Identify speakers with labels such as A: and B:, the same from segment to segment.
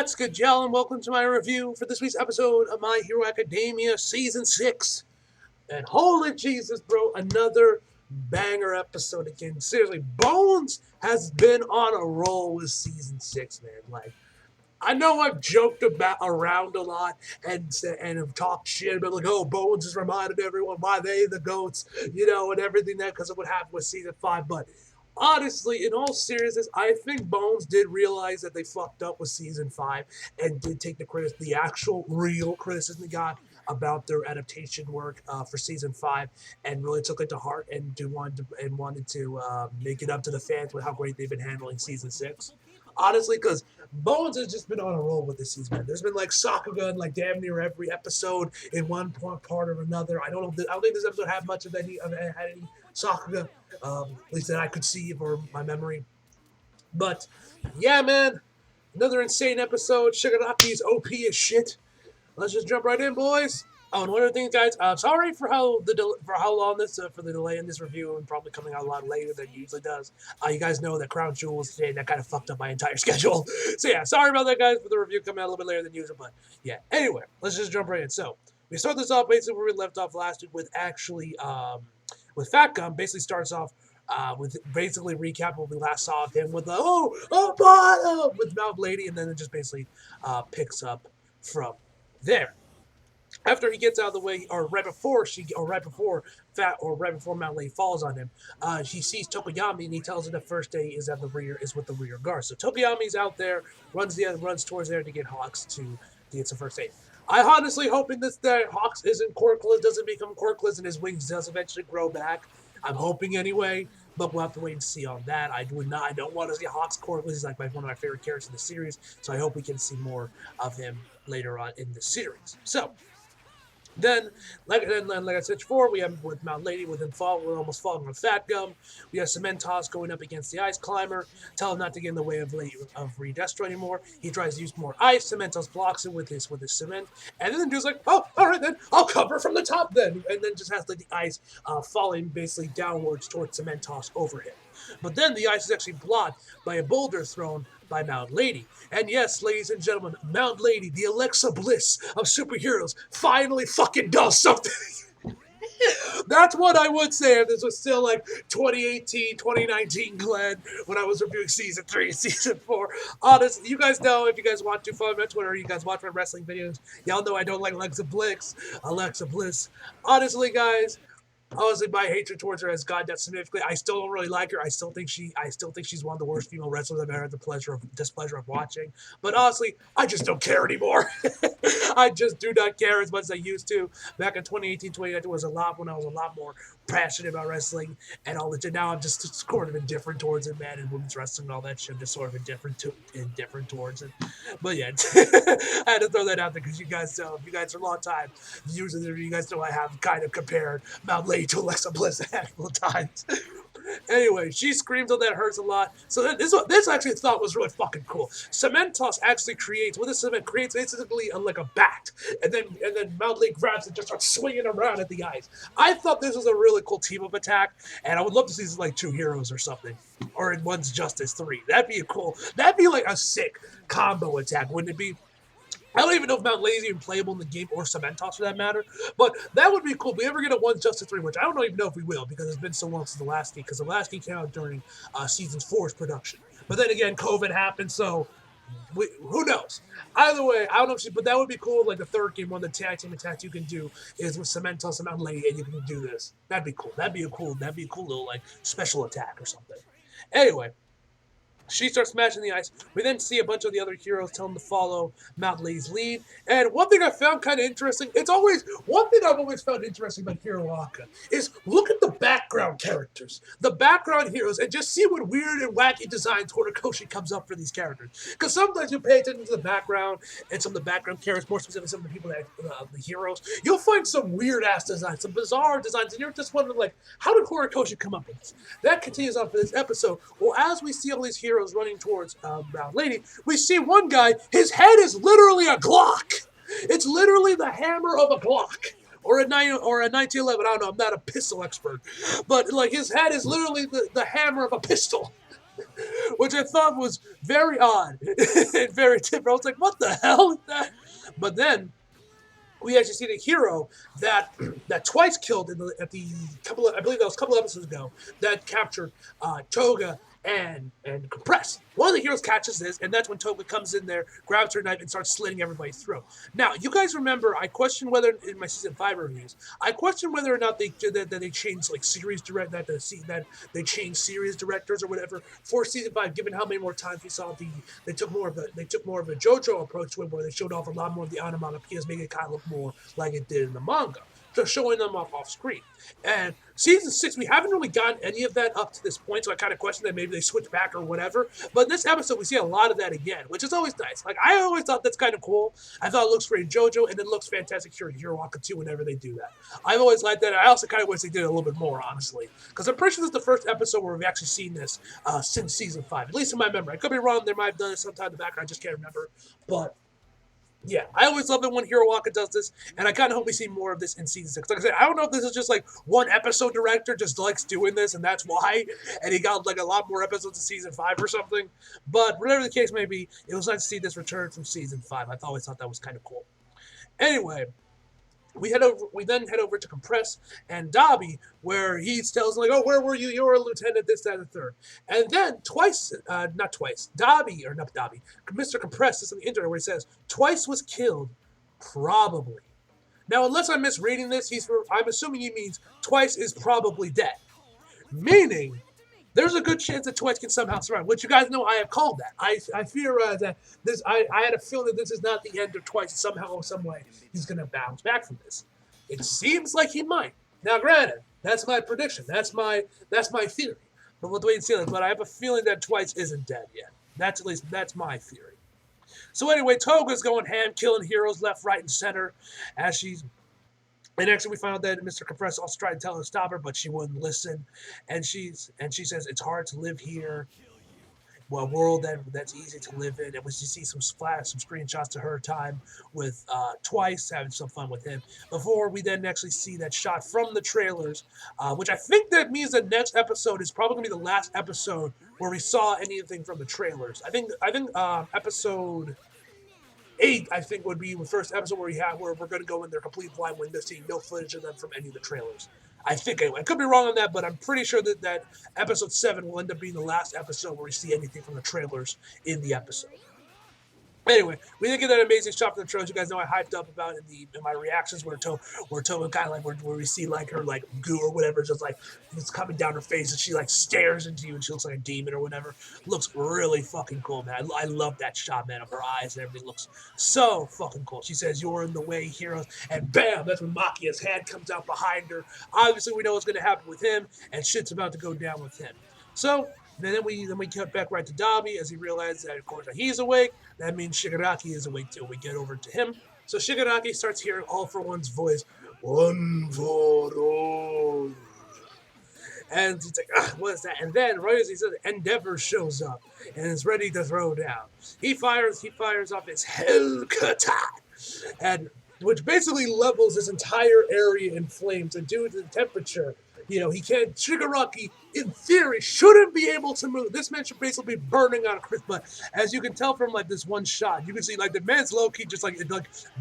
A: What's good, y'all, and welcome to my review for this week's episode of My Hero Academia Season 6. And holy Jesus, bro, another banger episode again. Seriously, Bones has been on a roll with Season 6, man. Like, I know I've joked about around a lot and have talked shit about like, oh, Bones has reminded everyone why they the goats, and everything that because of what happened with season 5. But honestly, in all seriousness, I think Bones did realize that they fucked up with season 5 and did take the actual real criticism they got about their adaptation work for season 5 and really took it to heart and wanted to make it up to the fans with how great they've been handling season 6. Honestly, because Bones has just been on a roll with this season, man. There's been like Sakuga in like damn near every episode in one part or another. I don't think this episode had much of any Sakuga, at least that I could see or my memory. But yeah, man, another insane episode. Shigaraki's OP as shit. Let's just jump right in, boys. Oh, and one other thing, guys. Sorry for how long this for the delay in this review and probably coming out a lot later than it usually does. You guys know that Crown Jewel was today, and that kind of fucked up my entire schedule. So yeah, sorry about that, guys, for the review coming out a little bit later than usual. But yeah, anyway, let's just jump right in. So we start this off basically where we left off last week with actually with Fat Gum. Basically starts off with basically recap what we last saw of him with the with Mount Lady, and then it just basically picks up from there. After he gets out of the way, or right before Mount Lei falls on him, he sees Tokoyami and he tells her the first day is with the rear guard. So Tokoyami's out there, runs towards there to get Hawks to get some first aid. I honestly hoping that Hawks doesn't become quirkless and his wings does eventually grow back. I'm hoping anyway, but we'll have to wait and see on that. I don't want to see Hawks quirkless. He's like one of my favorite characters in the series, so I hope we can see more of him later on in the series. So then, like I said before, we have with Mount Lady with him almost falling on Fat Gum. We have Cementos going up against the Ice Climber, tell him not to get in the way of Redestro anymore. He tries to use more ice. Cementos blocks it with his cement, and then the dude's like, "Oh, all right then, I'll cover from the top then," and then just has like the ice falling basically downwards towards Cementos over him. But then the ice is actually blocked by a boulder thrown by Mount Lady. And yes, ladies and gentlemen, Mount Lady, the Alexa Bliss of superheroes, finally fucking does something. That's what I would say if this was still like 2018, 2019 Glenn when I was reviewing season 3 and season 4. Honestly, you guys know if you guys want to follow me on Twitter or you guys watch my wrestling videos, y'all know I don't like Alexa Bliss. Honestly, guys, honestly, my hatred towards her has gone down significantly. I still don't really like her. I still think she's one of the worst female wrestlers I've ever had the displeasure of watching. But honestly, I just don't care anymore. I just do not care as much as I used to. Back in 2018, 2019 was when I was a lot more passionate about wrestling and all that. Now I'm just sort of indifferent towards it, man, and women's wrestling and all that shit. I'm just sort of indifferent towards it. But yeah, I had to throw that out there because you guys know, if you guys are a long time users, you guys know I have kind of compared Mount Lady to Alexa Bliss a handful of times. Anyway, she screams, "Oh, that hurts a lot." So this actually thought was really fucking cool. Cementos actually creates basically like a bat, and then Mount Lady grabs it and just starts swinging around at the ice. I thought this was a really cool team up attack, and I would love to see this like 2 heroes or something, or in One's Justice 3. That'd be like a sick combo attack, wouldn't it be? I don't even know if Mount Lazy is even playable in the game or Cementos for that matter, but that would be cool. If we ever get a One Justice 3, which I don't even know if we will because it's been so long since the last game, because the last game came out during Season 4's production. But then again, COVID happened, so who knows? Either way, I don't know but that would be cool. Like the third game, one of the tag team attacks you can do is with Cementos and Mount Lady, and you can do this. That'd be cool. That'd be a cool little like special attack or something. Anyway. She starts smashing the ice. We then see a bunch of the other heroes tell them to follow Mount Lei's lead. And one thing I found kind of interesting, one thing I've always found interesting about Hero Aka is look at the background characters, the background heroes, and just see what weird and wacky designs Horikoshi comes up for these characters. Because sometimes you pay attention to the background and some of the background characters, more specifically some of the people that the heroes, you'll find some weird ass designs, some bizarre designs, and you're just wondering like, how did Horikoshi come up with this? That continues on for this episode. Well, as we see all these heroes running towards Mount Lady, we see one guy, his head is literally a Glock. It's literally the hammer of a Glock. Or a 1911, I don't know, I'm not a pistol expert. But like his head is literally the hammer of a pistol. which I thought was very odd and very different. I was like, what the hell is that? But then we actually see the hero that that twice killed at the couple of, I believe that was a couple of episodes ago, that captured Toga and Compress. One of the heroes catches this, and that's when Toga comes in there, grabs her knife, and starts slitting everybody's throat. Now, you guys remember, I questioned whether in my season 5 reviews, I questioned whether or not that they changed like series direct that they changed series directors or whatever for season 5, given how many more times we saw they took more of a JoJo approach to it, where they showed off a lot more of the onomatopoeias, making it kind of look more like it did in the manga, just showing them off screen. And season 6, we haven't really gotten any of that up to this point, so I kind of question that maybe they switched back or whatever. But in this episode, we see a lot of that again, which is always nice. Like, I always thought that's kind of cool. I thought it looks great in JoJo, and it looks fantastic here in Hiroaka too whenever they do that. I've always liked that. I also kind of wish they did it a little bit more, honestly, because I'm pretty sure this is the first episode where we've actually seen this since season 5, at least in my memory. I could be wrong. They might have done it sometime in the background. I just can't remember. But yeah, I always love it when Hiroaka does this, and I kind of hope we see more of this in season 6. Like I said, I don't know if this is just like one episode director just likes doing this, and that's why, and he got like a lot more episodes in season 5 or something. But whatever the case may be, it was nice to see this return from season 5. I always thought that was kind of cool. Anyway, we then head over to Compress and Dobby, where he tells them, like, oh, where were you? You were a lieutenant, this, that, and the third. And then not twice, Dobby, or not Dobby, Mr. Compress is on the internet where he says, twice was killed, probably. Now, unless I'm misreading this, I'm assuming he means twice is probably dead. Meaning, there's a good chance that Twice can somehow survive, which you guys know I have called that. I theorized that this. I had a feeling that this is not the end of Twice. Somehow, or some way, he's going to bounce back from this. It seems like he might. Now, granted, that's my prediction. That's my theory. But we'll wait and see. But I have a feeling that Twice isn't dead yet. That's my theory. So anyway, Toga's going ham, killing heroes left, right, and center as she's. And actually, we found out that Mr. Compress also tried to tell her to stop her, but she wouldn't listen. And she says it's hard to live here, well, a world that's easy to live in. And we see some screenshots to her time with Twice, having some fun with him. Before we then actually see that shot from the trailers, which I think that means the next episode is probably gonna be the last episode where we saw anything from the trailers. I think episode 8, I think, would be the first episode where we're going to go in there complete blind window, seeing no footage of them from any of the trailers. I think anyway. I could be wrong on that, but I'm pretty sure that episode 7 will end up being the last episode where we see anything from the trailers in the episode. Anyway, we did get that amazing shot from the trailers. You guys know I hyped up about in my reactions where Toga kind of like where we see like her like goo or whatever just like it's coming down her face and she like stares into you and she looks like a demon or whatever. Looks really fucking cool, man. I love that shot, man, of her eyes and everything looks so fucking cool. She says, "You're in the way, heroes," and bam, that's when Makia's hand comes out behind her. Obviously, we know what's going to happen with him, and shit's about to go down with him. So then we cut back right to Dobby as he realizes that, of course, that he's awake. That means Shigaraki is awake too. We get over to him. So Shigaraki starts hearing All for One's voice. One for all. And he's like, what is that? And then, right as he says, Endeavor shows up and is ready to throw down. He fires off his Hellkata, and which basically levels this entire area in flames. And due to the temperature, Shigaraki, in theory, shouldn't be able to move. This man should basically be burning on a crisp. But as you can tell from like this one shot, you can see like the man's low-key just like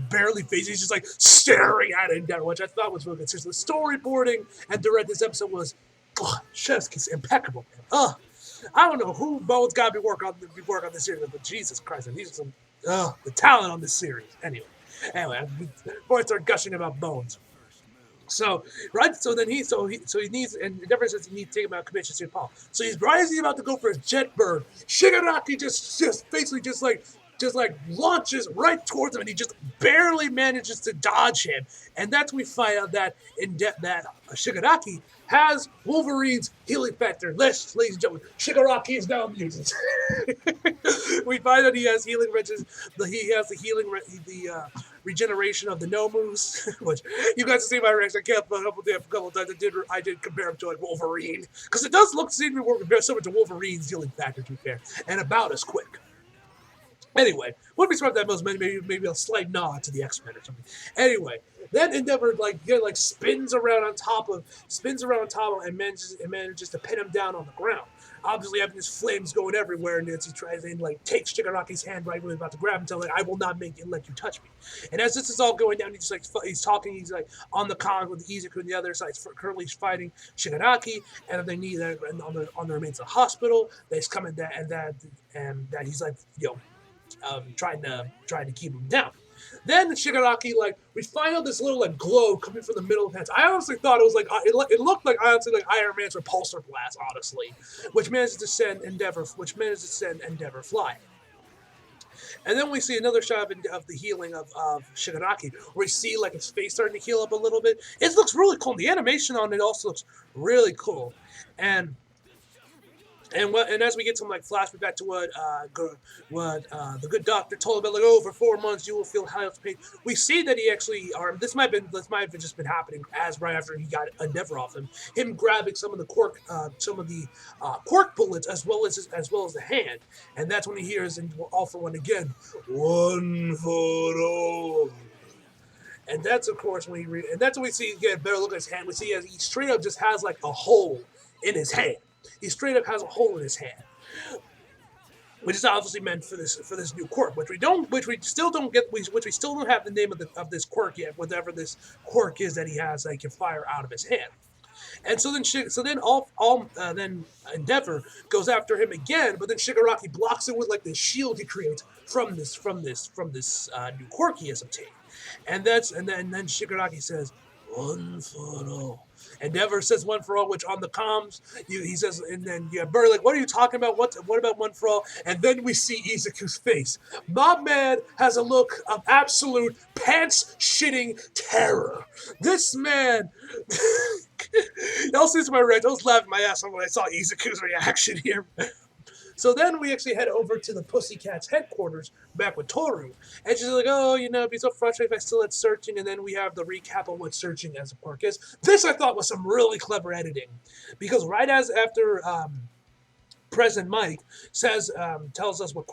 A: barely facing. He's just like staring at it down, which I thought was really good. So the storyboarding and direct this episode was chef's kiss, impeccable. I don't know who Bones got to work on this series, but Jesus Christ, these are some the talent on this series. Anyway, before I start gushing about Bones. So then he needs, and the difference is he needs to take him out of Commission St. Paul. So he's about to go for his jet bird. Shigaraki just basically just launches right towards him, and he just barely manages to dodge him. And that's when we find out that that Shigaraki has Wolverine's healing factor. Ladies and gentlemen, Shigaraki is now mutant. We find that he has healing wrenches. He has the regeneration of the Nomus, which you guys see my reaction. I can't a couple times I did compare him to like Wolverine, because it does seem to work similar to Wolverine's healing factor, to be fair, and about as quick. Anyway, wouldn't be smart that was maybe a slight nod to the X-Men or something. Anyway, then Endeavor spins around on top of him and manages to pin him down on the ground. Obviously, having his flames going everywhere, and he tries and like takes Shigaraki's hand right when he's about to grab him, telling like, "I will not make it let you touch me." And as this is all going down, he's talking. He's like on the con with Izuku and the other side, currently fighting Shigaraki, and they need that on the remains of the hospital. That's coming that he's like trying to keep him down. Then Shigaraki, like, we find out this little like glow coming from the middle of his hands. I honestly thought it was like it looked like honestly like Iron Man's repulsor blast, honestly, which manages to send Endeavor flying. And then we see another shot of the healing of Shigaraki, where we see like his face starting to heal up a little bit. It looks really cool. The animation on it also looks really cool, and and as we get some like flashback back to what the good doctor told him about, like, oh, for 4 months you will feel health pain. We see that he actually this might have just been happening as right after he got Endeavor off him grabbing some of the cork bullets as well as the hand, and that's when he hears and all for one again, one for all. And that's of course and that's when we see get a better look at his hand. We see he straight up just has like a hole in his hand. He straight up has a hole in his hand, which is obviously meant for this new quirk, which we still don't have the name of this quirk yet. Whatever this quirk is that he has, that he can fire out of his hand. And so then Endeavor goes after him again, but then Shigaraki blocks it with like this shield he creates from this new quirk he has obtained. And then Shigaraki says, "One for all." Endeavor says "one for all," which on the comms he says, and then you have Burr like, "What are you talking about? What about one for all?" And then we see Izuku's face. My man has a look of absolute pants shitting terror. This man. Y'all see my rage. I was laughing my ass off when I saw Izuku's reaction here. So then we actually head over to the Pussycats headquarters back with Toru. And she's like, oh, it'd be so frustrating if I still had searching. And then we have the recap of what searching as a quirk is. This I thought was some really clever editing. Because right after President Mike tells us what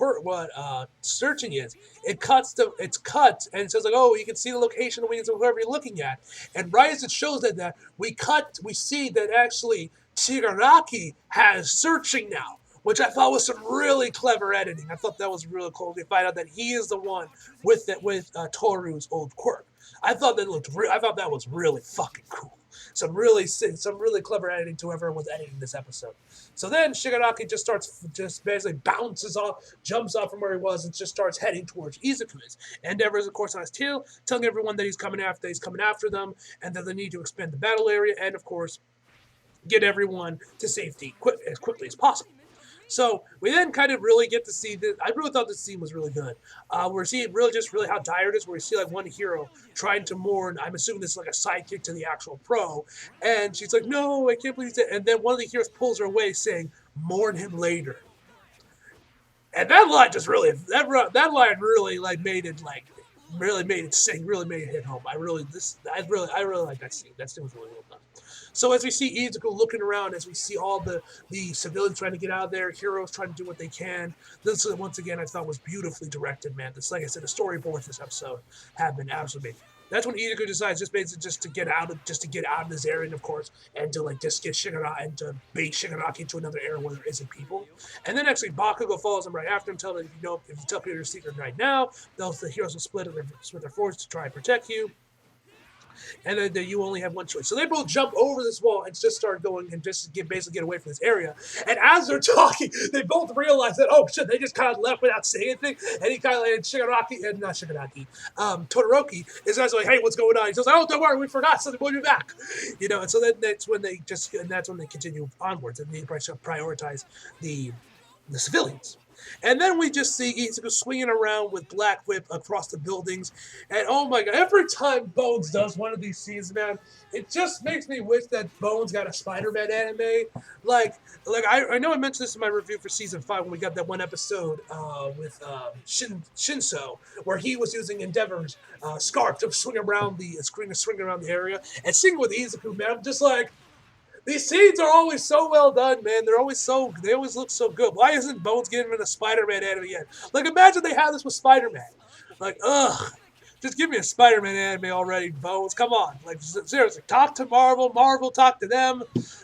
A: searching is, it's cut and it says like, oh, you can see the location of whoever you're looking at. And right as it shows that we see that actually Shigaraki has searching now, which I thought was some really clever editing. I thought that was really cool. We find out that he is the one with Toru's old quirk. I thought that was really fucking cool. Some really clever editing to whoever was editing this episode. So then Shigaraki just basically jumps off from where he was and just starts heading towards Izuku's. Endeavor is of course on his tail, telling everyone that he's coming after them, and that they need to expand the battle area, and of course get everyone to safety as quickly as possible. So we then kind of really get to see this. I really thought this scene was really good. We're seeing really how dire it is. Where we see like one hero trying to mourn. I'm assuming this is like a sidekick to the actual pro, and she's like, "No, I can't believe that." And then one of the heroes pulls her away, saying, "Mourn him later." And that line really like made it sing, really made it hit home. I really like that scene. That scene was really well done. So as we see Izuku looking around, as we see all the civilians trying to get out of there, heroes trying to do what they can, this once again I thought was beautifully directed, man. This, like I said, the storyboard for this episode have been absolutely amazing. That's when Izuku decides just to get out of this area, and of course, and to like just get Shigaraki and to bait Shigaraki into another area where there isn't people. And then actually Bakugo follows him right after him, telling him, if you tell people your secret right now, the heroes will split their forces to try and protect you. And then you only have one choice. So they both jump over this wall and just start going and basically get away from this area. And as they're talking, they both realize that, oh shit, they just kind of left without saying anything. And he kind of, and Todoroki is actually like, hey, what's going on? He says, oh, don't worry, we forgot something, we'll be back. And so that's when they continue onwards and they prioritize the civilians. And then we just see Izuku swinging around with Black Whip across the buildings. And oh my god, every time Bones does one of these scenes, man, it just makes me wish that Bones got a Spider-Man anime. Like I know I mentioned this in my review for season 5 when we got that one episode with Shinso, where he was using Endeavor's scarf to swing around the area. And seeing with Izuku, man, I'm just like, These scenes are always so well done, man. They always look so good. Why isn't Bones getting a Spider-Man anime yet? Like, imagine they had this with Spider-Man. Like, ugh. Just give me a Spider-Man anime already, Bones. Come on. Like, seriously, talk to Marvel. Marvel, talk to them.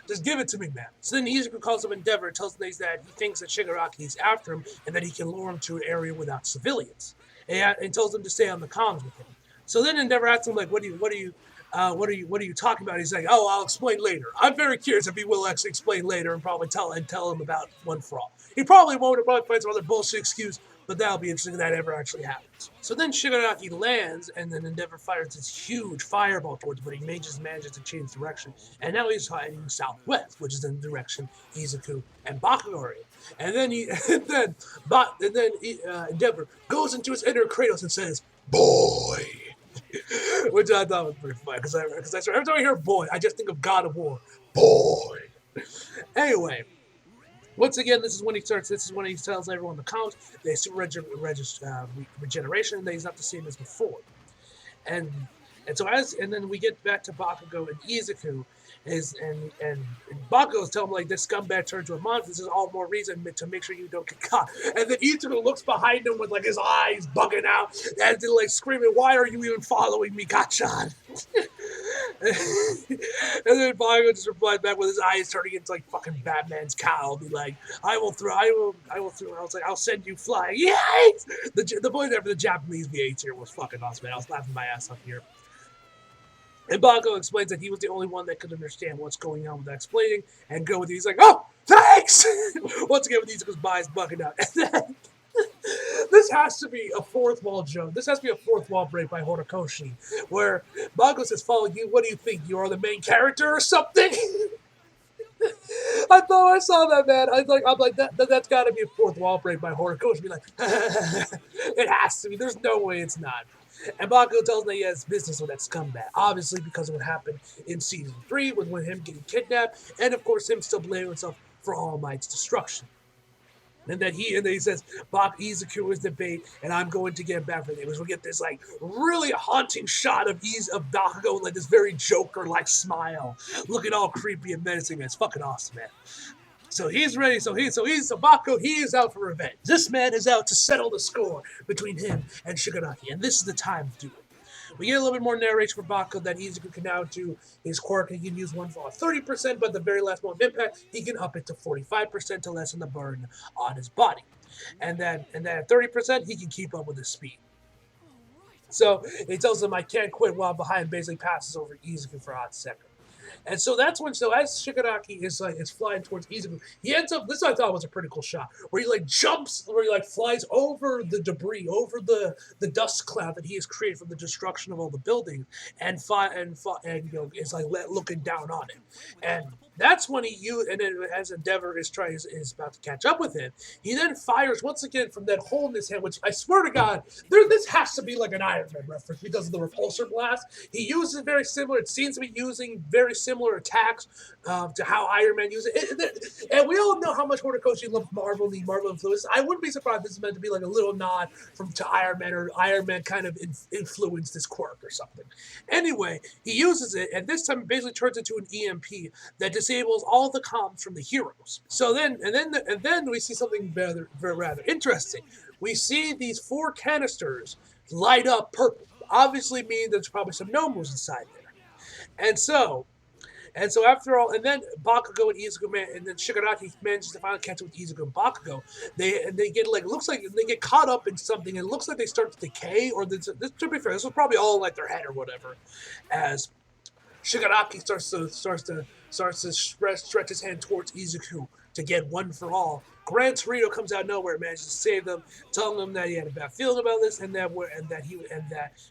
A: Just give it to me, man. So then Izuku calls him Endeavor and tells him that he thinks that Shigaraki is after him and that he can lure him to an area without civilians. And tells him to stay on the comms with him. So then Endeavor asks him, like, what are you talking about? He's like, oh, I'll explain later. I'm very curious if he will actually explain later and probably tell him about One for All. He probably won't. He'll probably find some other bullshit excuse, but that'll be interesting if that ever actually happens. So then Shigaraki lands, and then Endeavor fires this huge fireball towards him, but he manages to change direction, and now he's heading southwest, which is in the direction Izuku and Bakugo are in. And then Endeavor goes into his inner Kratos and says, "Boy." Which I thought was pretty funny because every time I hear "boy," I just think of God of War. Boy. Anyway, once again, this is when he starts. This is when he tells everyone to count. They regeneration, and he's not the same as before. And and then we get back to Bakugo and Izuku, and Bakugo is telling him like this scumbag turned to a monster. This is all more reason to make sure you don't get caught. And then Izuku looks behind him with like his eyes bugging out and then like screaming, "Why are you even following me, Gachan?" And then Bakugo just replies back with his eyes turning into like fucking Batman's cowl, be like, I will throw. I was like, I'll send you flying. Yes! The voice there for the Japanese VH here was fucking awesome, man. I was laughing my ass off here. And Bakugo explains that he was the only one that could understand what's going on without explaining and go with it. He's like, oh, thanks! Once again, with Izuku's eyes bugging out. And then, this has to be a fourth wall joke. This has to be a fourth wall break by Horikoshi, where Bakugo says, follow you, what do you think? You are the main character or something? I thought I saw that, man. I'm like that's got to be a fourth wall break by Horikoshi. Be like, it has to be. There's no way it's not. And Bakugo tells him that he has business with that scumbag. Obviously, because of what happened in season 3 with him getting kidnapped, and of course him still blaming himself for All Might's destruction. And then he says, Izuku is the bait, and I'm going to get back for him. We get this like really haunting shot of Bakugo with like this very Joker-like smile, looking all creepy and menacing. It's fucking awesome, man. So he's ready. So Bakugo, he is out for revenge. This man is out to settle the score between him and Shigaraki, and this is the time to do it. We get a little bit more narration for Bakugo that Izuku can now do his quirk. He can use one for 30%, but the very last moment of impact, he can up it to 45% to lessen the burden on his body. And then at 30%, he can keep up with his speed. So he tells him, I can't quit while behind, basically passes over Izuku for a hot second. And so that's when, as Shigaraki is flying towards Izuku, he ends up, this I thought was a pretty cool shot, where he like jumps, where he like flies over the debris, over the dust cloud that he has created from the destruction of all the buildings, and you know, is like looking down on it. And that's when and then as Endeavor is about to catch up with him, he then fires once again from that hole in his hand, which I swear to God, this has to be like an Iron Man reference because of the repulsor blast. He uses very similar, it seems to be using very similar attacks to how Iron Man uses it. And we all know how much Horikoshi loves Marvel, the Marvel influence. I wouldn't be surprised if this is meant to be like a little nod to Iron Man, or Iron Man kind of influenced this quirk or something. Anyway, he uses it, and this time it basically turns into an EMP that disables all the comms from the heroes. So then we see something rather interesting. We see these 4 canisters light up purple. Obviously means there's probably some Nomus inside there. And so after all, and then Bakugo and Izuku, and then Shigaraki manages to finally catch up with Izuku and Bakugo. They get like, looks like they get caught up in something, and it looks like they start to decay, or this, to be fair, this was probably all like their head or whatever, as Shigaraki starts to stretch his hand towards Izuku to get One for All. Gran Torino comes out of nowhere and manages to save them, telling them that he had a bad feeling about this, and that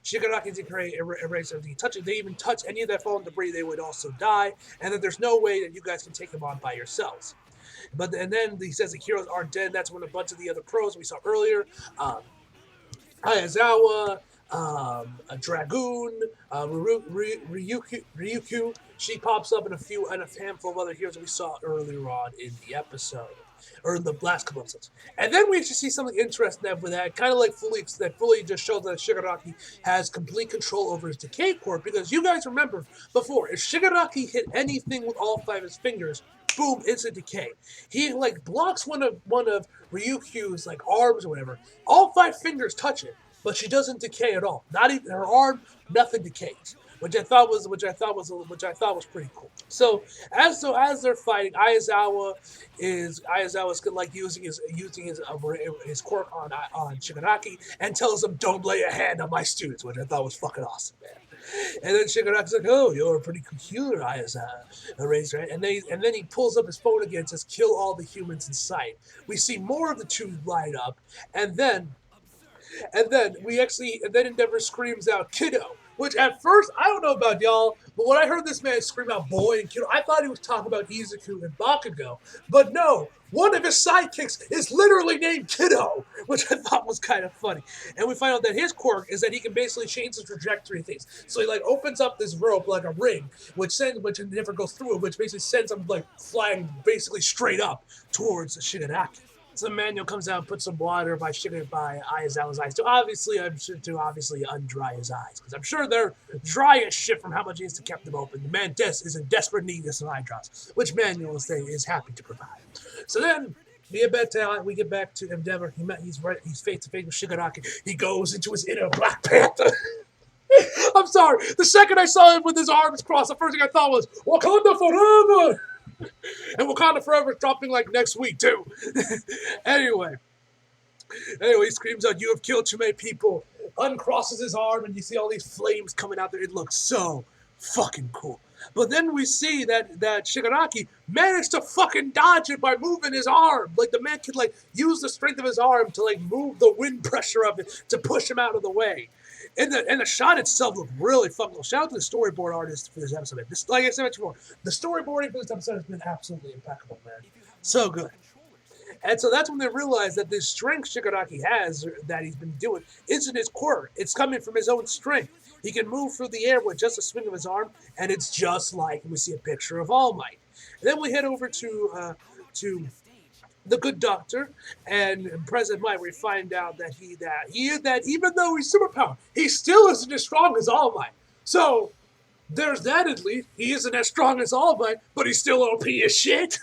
A: Shigaraki didn't erase everything he touched. If they even touch any of that fallen debris, they would also die, and that there's no way that you guys can take them on by yourselves. And then he says the heroes aren't dead. That's when a bunch of the other pros we saw earlier, Ayazawa, a Dragoon, Ryuku, she pops up, in a handful of other heroes that we saw earlier on in the episode. or in the last couple episodes. And then we actually see something interesting with that, kind of like fully just shows that Shigaraki has complete control over his decay core, because you guys remember before, if Shigaraki hit anything with all 5 of his fingers, boom, it's a decay. He like blocks one of Ryukyu's like arms or whatever. All 5 fingers touch it, but she doesn't decay at all. Not even her arm, nothing decays. Which I thought was pretty cool. So as they're fighting, Aizawa's like using his quirk on Shigaraki and tells him, "Don't lay a hand on my students," which I thought was fucking awesome, man. And then Shigaraki's like, "Oh, you're pretty peculiar, Aizawa." Right? And then he pulls up his phone again and says, "Kill all the humans in sight." We see more of the two light up, and then Endeavor screams out, "Kiddo!" Which at first, I don't know about y'all, but when I heard this man scream out "boy" and "kiddo," I thought he was talking about Izuku and Bakugo. But no, one of his sidekicks is literally named Kiddo, which I thought was kind of funny. And we find out that his quirk is that he can basically change the trajectory of things. So he like opens up this rope like a ring, which Endeavor goes through it, which basically sends him like flying basically straight up towards Shigaraki. So Manuel comes out and puts some water by Aizawa's eyes to obviously undry his eyes, because I'm sure they're dry as shit from how much he has to keep them open. The man is in desperate need of some eye drops, which Manuel is happy to provide. So then we get back to Endeavor. He's face to face with Shigaraki. He goes into his inner Black Panther. I'm sorry. The second I saw him with his arms crossed, the first thing I thought was Wakanda forever. And Wakanda Forever is dropping like next week too. Anyway, he screams out, "You have killed too many people." Uncrosses his arm, and you see all these flames coming out there. It looks so fucking cool. But then we see that Shigaraki managed to fucking dodge it by moving his arm. Like the man could like use the strength of his arm to like move the wind pressure of it to push him out of the way. And the shot itself looked really fucking cool. Shout out to the storyboard artist for this episode. Like I said before, the storyboarding for this episode has been absolutely impeccable, man. So good. And so that's when they realize that the strength Shigaraki has, that he's been doing, isn't his quirk. It's coming from his own strength. He can move through the air with just a swing of his arm, and it's just like we see a picture of All Might. And then we head over to the Good Doctor and President Might. We find out that even though he's superpowered, he still isn't as strong as All Might. So there's that at least. He isn't as strong as All Might, but he's still OP as shit.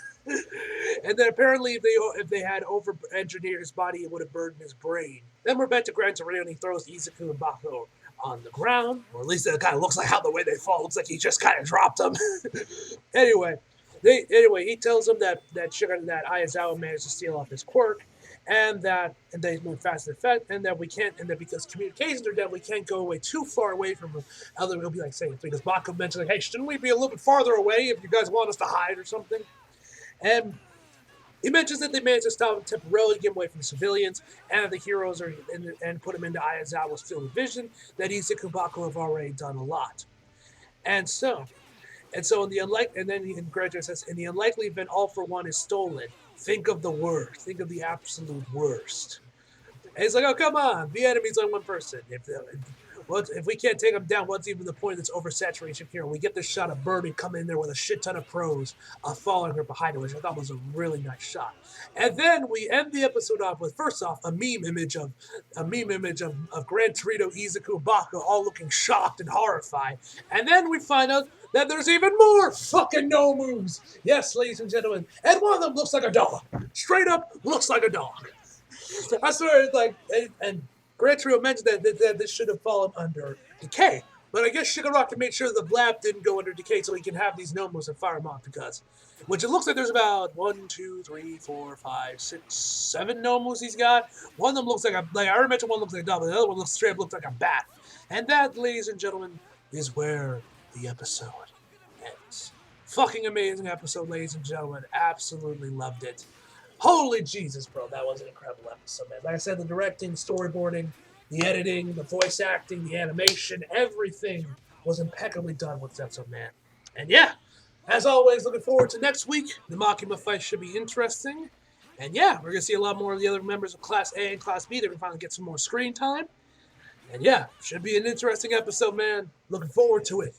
A: And then apparently if they had over-engineered his body, it would have burdened his brain. Then we're back to Gran Torino, and he throws Izuku and Bakugo on the ground. Or at least it kind of looks like how the way they fall. Looks like he just kind of dropped them. Anyway, he tells them that Aizawa managed to steal off his quirk, and they move fast and fast, and that because communications are dead, we can't go away too far away from him. Otherwise, we'll be like saying, because Bakugo mentioned like, "Hey, shouldn't we be a little bit farther away if you guys want us to hide or something?" And he mentions that they managed to stop him temporarily, get him away from civilians, and that the heroes and put him into Aizawa's field of vision. That Izuku and Bakugo have already done a lot, and so Graduate says, "In the unlikely event all for one is stolen, think of the worst. Think of the absolute worst." And he's like, "Oh, come on. The enemy's on one person. If we can't take them down, what's even the point of this oversaturation here?" We get this shot of Birdie coming in there with a shit ton of pros following her behind her, which I thought was a really nice shot. And then we end the episode off with, first off, a meme image of Gran Torino, Izuku, and Bakugo all looking shocked and horrified. And then we find out that there's even more fucking no moves. Yes, ladies and gentlemen. And one of them looks like a dog. Straight up looks like a dog. I swear, it's like, and Gran Torino mentioned that this should have fallen under decay. But I guess Shigaraki made sure the blab didn't go under decay so he can have these nomos and fire them off, because, which it looks like there's about 1, 2, 3, 4, 5, 6, 7 nomos he's got. One of them looks like I already mentioned one looks like a dog, but the other one straight up looks like a bat. And that, ladies and gentlemen, is where the episode ends. Fucking amazing episode, ladies and gentlemen. Absolutely loved it. Holy Jesus, bro, that was an incredible episode, man. Like I said, the directing, storyboarding, the editing, the voice acting, the animation, everything was impeccably done with this episode, man. And yeah, as always, looking forward to next week. The Makima fight should be interesting. And yeah, we're going to see a lot more of the other members of Class A and Class B. They're going to finally get some more screen time. And yeah, should be an interesting episode, man. Looking forward to it.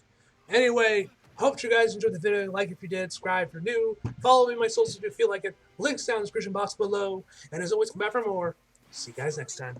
A: Anyway, hope you guys enjoyed the video. Like if you did, subscribe if you're new. Follow me on my socials if you feel like it. Links down in the description box below. And as always, come back for more. See you guys next time.